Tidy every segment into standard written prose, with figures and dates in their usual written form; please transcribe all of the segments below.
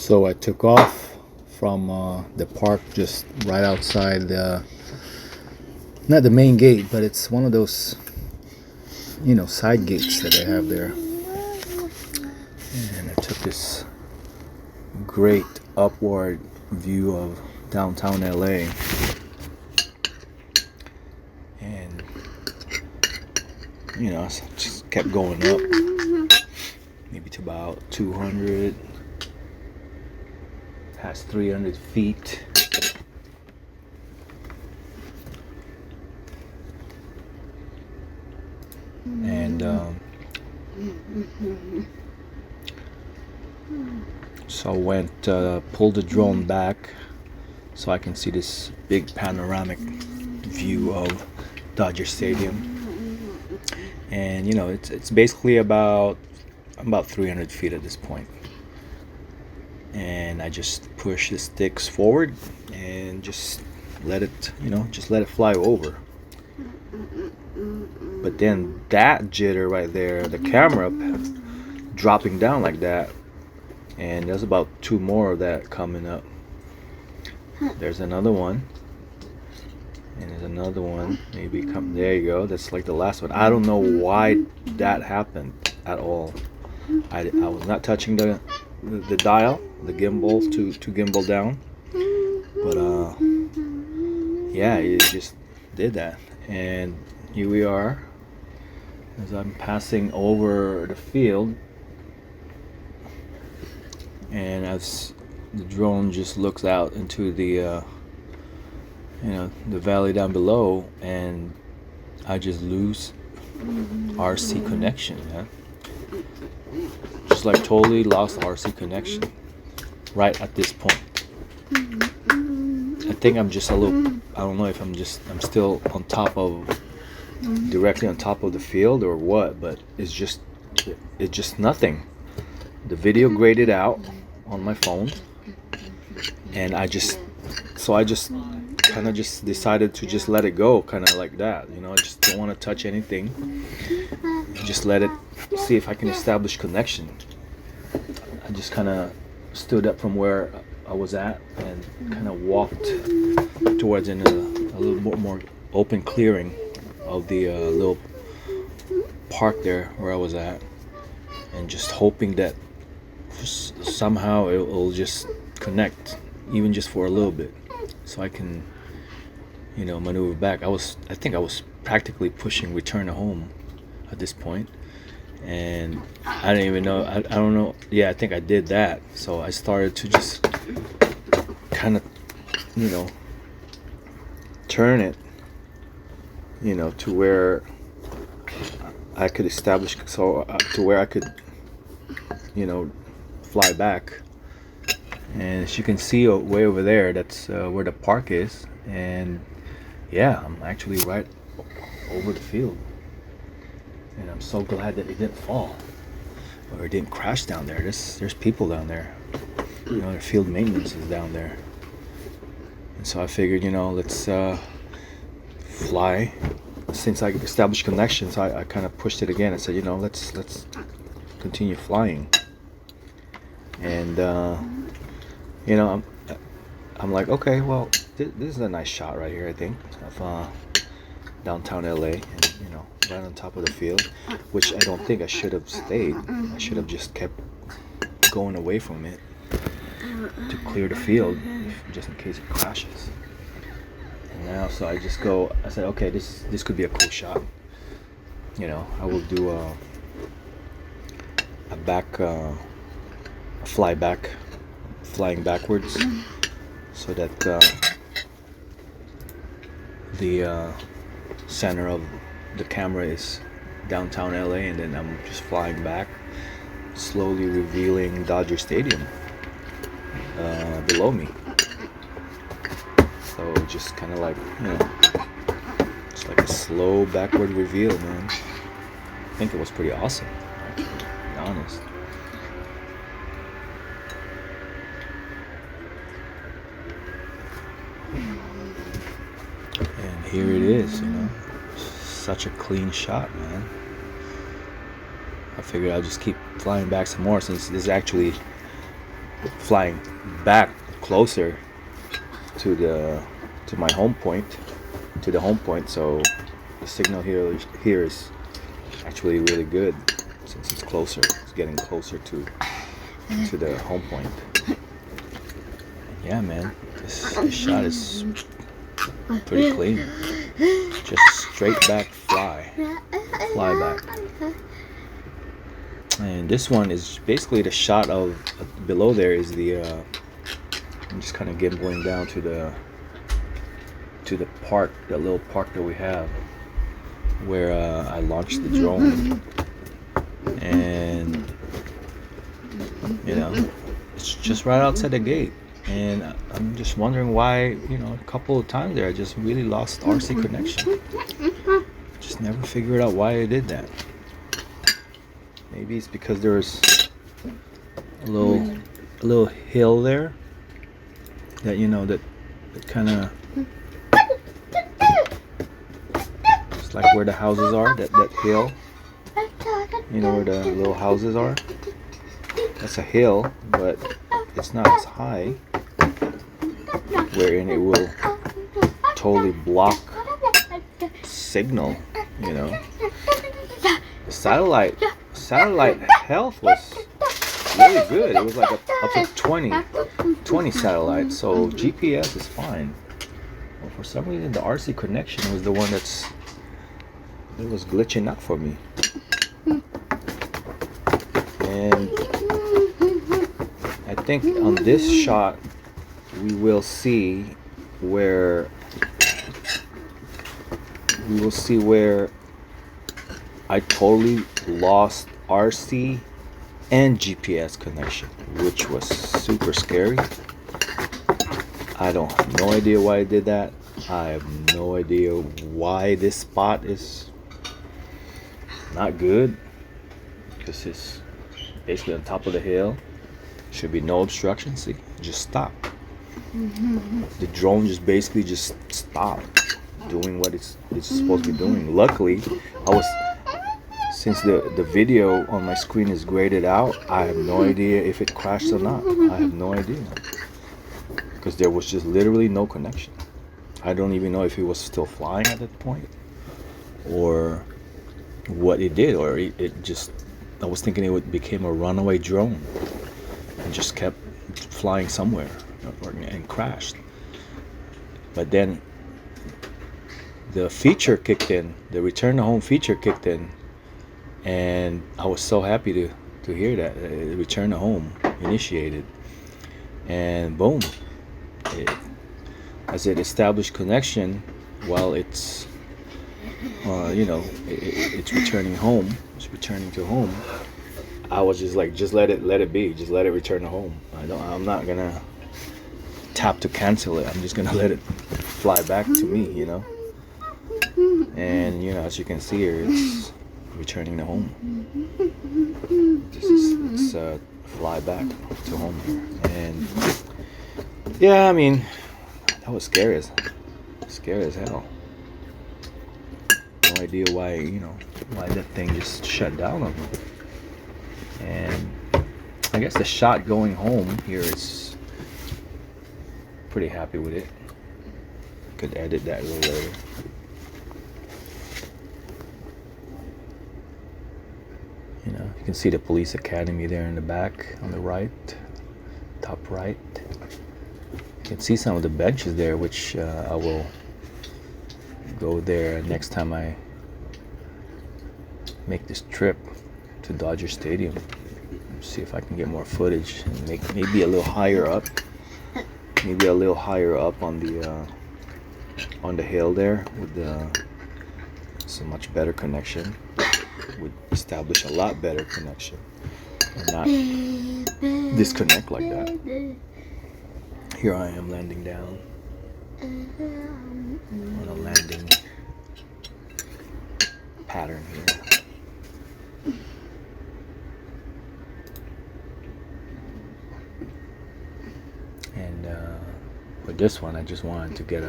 So I took off from the park just right outside the, not the main gate, but it's one of those, side gates that they have there. And I took this great upward view of downtown LA. And, I just kept going up, maybe to about 200, past 300 feet. And so I went, pulled the drone back so I can see this big panoramic view of Dodger Stadium. And it's basically about 300 feet at this point. And I just push the sticks forward and just let it, just let it fly over. But then that jitter right there, the camera dropping down like that, and there's about two more of that coming up. There's another one, and there's another one. Maybe come. There you go. That's like the last one. I don't know why that happened at all. I was not touching the dial, the gimbal to gimbal down, but yeah, it just did that. And here we are as I'm passing over the field, and as the drone just looks out into the the valley down below, and I just lose RC connection, man. Just like totally lost RC connection right at this point. I think I'm just a little, I don't know if I'm still on top of, directly on top of the field or what, but it's just nothing. The video graded out on my phone, and I just kind of just decided to just let it go, kind of like that. I just don't want to touch anything. Just let it, see if I can establish connection. I just kind of stood up from where I was at and kind of walked towards a little more open clearing of the little park there where I was at, and just hoping that somehow it will just connect, even just for a little bit, so I can maneuver back. I think I was practically pushing return to home at this point, and I didn't even know, I don't know, yeah, I think I did that. So I started to just kind of turn it to where I could establish, so to where I could fly back. And as you can see way over there, that's where the park is. And yeah, I'm actually right over the field, and I'm so glad that it didn't fall or it didn't crash down there. There's people down there, their field maintenance is down there. And so I figured, let's fly. Since I established connections, I kind of pushed it again. I said, let's continue flying. And I'm like, okay, well, this is a nice shot right here, I think, of downtown LA, and right on top of the field, which I don't think I should have stayed. I should have just kept going away from it to clear the field, just in case it crashes. And now, so I said, okay, this could be a cool shot. I will do a flying backwards, so that the center of the camera is downtown LA, and then I'm just flying back, slowly revealing Dodger Stadium below me. So just kind of like, it's like a slow backward reveal, man. I think it was pretty awesome, to be honest. And here it is, such a clean shot, man. I figured I'll just keep flying back some more, since this is actually flying back closer to my home point, to the home point. So the signal here is actually really good since it's closer. It's getting closer to the home point. Yeah, man, this shot is pretty clean. Just straight back fly back. And this one is basically the shot of below there is the I'm just kind of gimbaling down to the park, that little park that we have where I launched the drone. And you know, it's just right outside the gate. And I'm just wondering why, you know, a couple of times there I just really lost RC connection. Just never figured out why I did that. Maybe it's because there's a little hill there that, you know, that kind of, it's like where the houses are, that hill, you know, where the little houses are. That's a hill, but it's not as high, wherein it will totally block signal, you know. The satellite health was really good. It was like up to 20 satellites, so GPS is fine. But for some reason the RC connection was the one it was glitching out for me. And I think on this shot we will see where I totally lost RC and GPS connection, which was super scary. I don't have no idea why I did that. I have no idea why this spot is not good, because it's basically on top of the hill. Should be no obstruction. See, just stop. The drone just basically just stopped doing what it's supposed to be doing. Luckily, since the video on my screen is graded out, I have no idea if it crashed or not. I have no idea, because there was just literally no connection. I don't even know if it was still flying at that point or what it did, or it just, I was thinking it became a runaway drone and just kept flying somewhere and crashed. But then the feature kicked in, the return to home feature kicked in, and I was so happy to hear that return to home initiated, and boom, as it established connection while it's you know, it's returning home, it's returning to home. I was just like, just let it be, just let it return to home. I'm not gonna tap to cancel it. I'm just gonna let it fly back to me, you know. And you know, as you can see here, it's returning to home. It's fly back to home here. And yeah, I mean, that was scary as hell. No idea why, you know, why that thing just shut down on me. And I guess the shot going home here is pretty happy with it. Could edit that a little later. You know, you can see the police academy there in the back on the right, top right. You can see some of the benches there, which I will go there next time I make this trip to Dodger Stadium. See if I can get more footage and make maybe a little higher up, on the hill there with some much better connection. Would establish a lot better connection and not disconnect like that. Here I am landing down on a landing pattern here. And with this one, I just wanted to get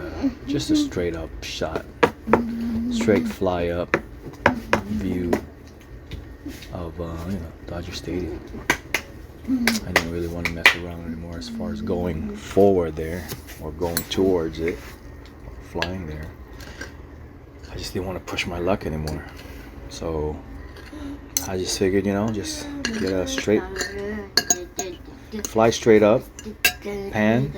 just a straight up shot, straight fly up view of you know, Dodger Stadium. I didn't really want to mess around anymore as far as going forward there or going towards it or flying there. I just didn't want to push my luck anymore. So I just figured, you know, just get a straight, fly straight up, pan,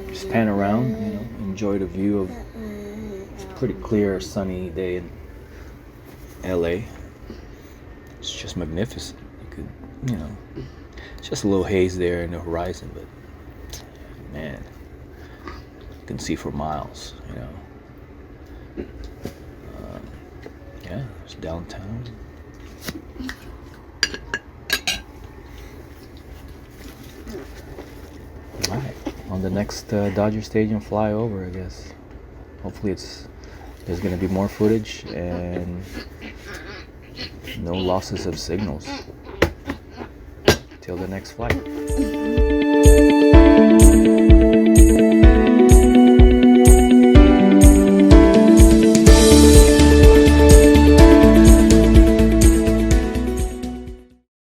just pan around, you know, enjoy the view of, it's a pretty clear sunny day in LA. It's just magnificent. You could, you know, it's just a little haze there in the horizon, but man, you can see for miles, you know. Yeah, it's downtown. Alright, on the next Dodger Stadium flyover, I guess. Hopefully there's gonna be more footage and no losses of signals till the next flight.